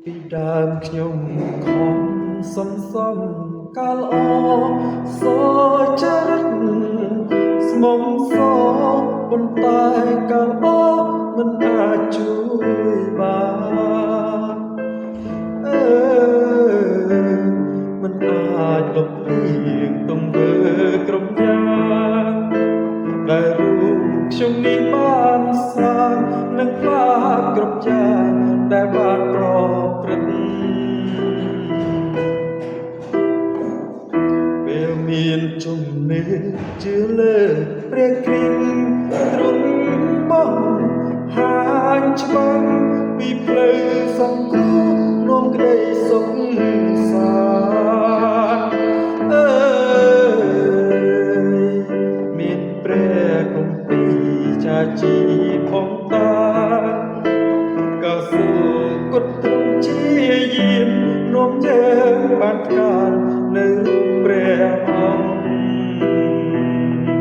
ពីដើមខ្ញុំខំសំកាលអសចារិតស្មុំសប៉ុន្តែកាលអមិនអាចជួយបានមិនអាចលុបលៀងទង្វើក្រុមយ៉ាងដែលរូបខ្ញុំនេះបានសាងនឹងបាបគ្រប់យ៉ាងដែលបានប្រព្រឹត្តពេលមានជំនឿជឿលើព្រះគ្រីស្ទទ្រង់បងហាញច្បាំងពីផ្លូវសង្គ្រោះនាំក្តីសុខសាន្តមានព្រះគម្ពីរចាជីផងតាក៏សូគុតទ្រង់ជាយាមនាំយើងបានកាលនៅ